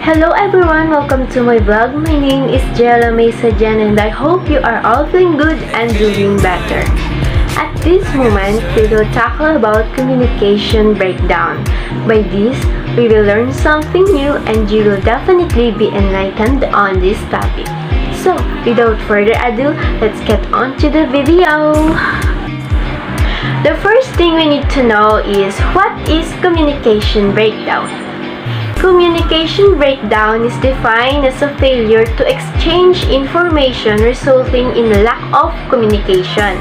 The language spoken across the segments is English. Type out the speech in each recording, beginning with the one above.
Hello everyone, welcome to my vlog. My name is Jella Mesa Jen and I hope you are all feeling good and doing better. At this moment, we will tackle about communication breakdown. By this, we will learn something new and you will definitely be enlightened on this topic. So, without further ado, let's get on to the video. The first thing we need to know is what is communication breakdown. Communication breakdown is defined as a failure to exchange information resulting in a lack of communication.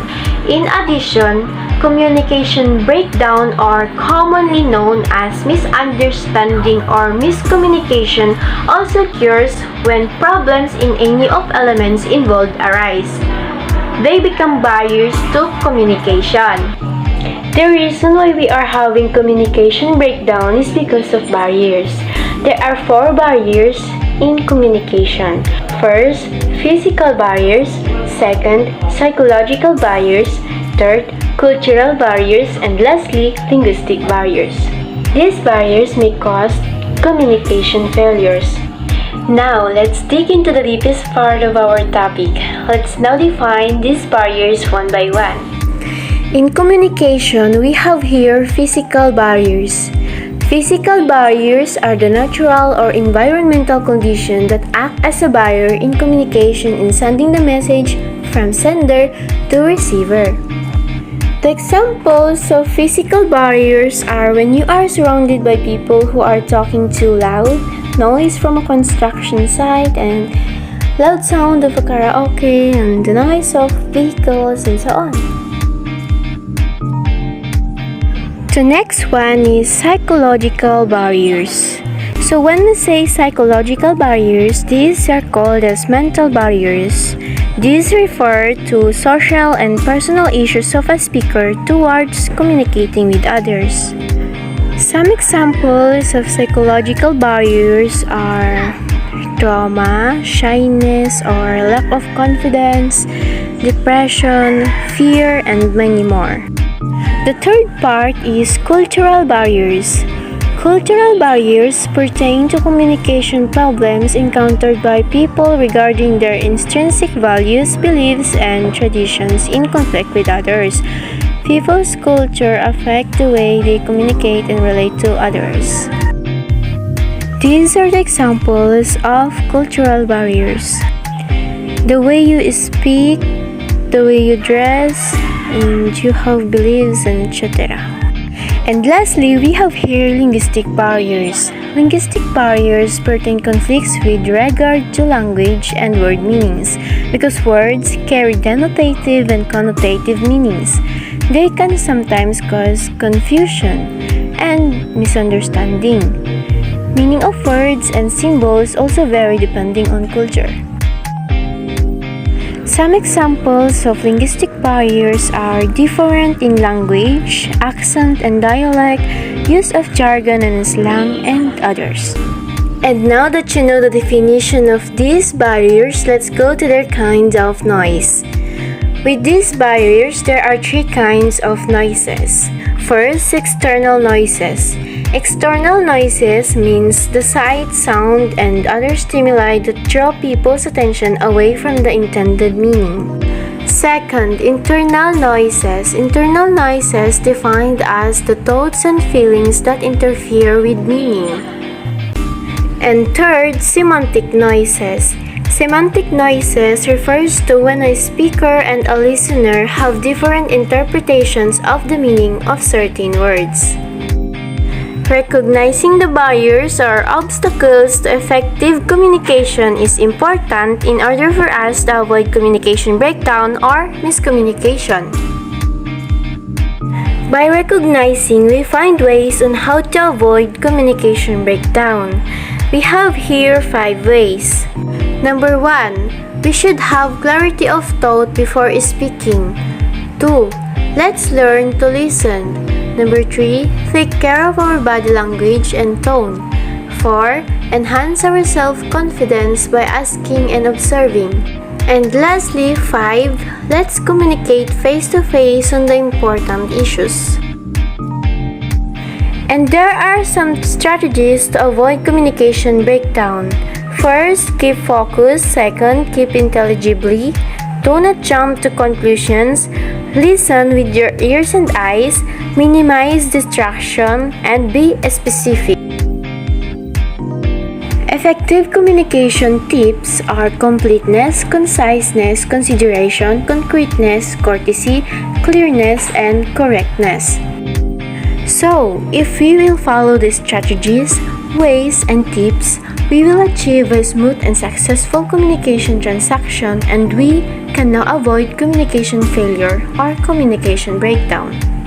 In addition, communication breakdown are commonly known as misunderstanding or miscommunication also occurs when problems in any of elements involved arise. They become barriers to communication. The reason why we are having communication breakdown is because of barriers. There are 4 barriers in communication. First, physical barriers. Second, psychological barriers. Third, cultural barriers. And lastly, linguistic barriers. These barriers may cause communication failures. Now, let's dig into the deepest part of our topic. Let's now define these barriers one by one. In communication, we have here physical barriers. Physical barriers are the natural or environmental conditions that act as a barrier in communication in sending the message from sender to receiver. The examples of physical barriers are when you are surrounded by people who are talking too loud, noise from a construction site, and loud sound of a karaoke, and the noise of vehicles, and so on. The next one is psychological barriers. So when we say psychological barriers, these are called as mental barriers. These refer to social and personal issues of a speaker towards communicating with others. Some examples of psychological barriers are trauma, shyness or lack of confidence, depression, fear, and many more. The third part is cultural barriers. Cultural barriers pertain to communication problems encountered by people regarding their intrinsic values, beliefs, and traditions in conflict with others. People's culture affect the way they communicate and relate to others. These are the examples of cultural barriers. The way you speak, the way you dress, and you have beliefs, and etc. And lastly, we have here linguistic barriers. Linguistic barriers pertain conflicts with regard to language and word meanings, because words carry denotative and connotative meanings. They can sometimes cause confusion and misunderstanding. Meaning of words and symbols also vary depending on culture. Some examples of linguistic barriers are different in language, accent and dialect, use of jargon and slang, and others. And now that you know the definition of these barriers, let's go to their kinds of noise. With these barriers, there are 3 kinds of noises. First, external noises. External noises means the sight, sound, and other stimuli that draw people's attention away from the intended meaning. Second, internal noises. Internal noises defined as the thoughts and feelings that interfere with meaning. And third, semantic noises. Semantic noises refers to when a speaker and a listener have different interpretations of the meaning of certain words. Recognizing the barriers or obstacles to effective communication is important in order for us to avoid communication breakdown or miscommunication. By recognizing, we find ways on how to avoid communication breakdown. We have here 5 ways. Number 1, we should have clarity of thought before speaking. 2, let's learn to listen. Number 3, take care of our body language and tone. 4, enhance our self-confidence by asking and observing. And lastly, 5, let's communicate face-to-face on the important issues. And there are some strategies to avoid communication breakdown. First, keep focus. Second, keep intelligibly. Do not jump to conclusions. Listen with your ears and eyes. Minimize distraction and be specific. Effective communication tips are completeness, conciseness, consideration, concreteness, courtesy, clearness, and correctness. So, if we will follow these strategies, ways, and tips, we will achieve a smooth and successful communication transaction, and we can now avoid communication failure or communication breakdown.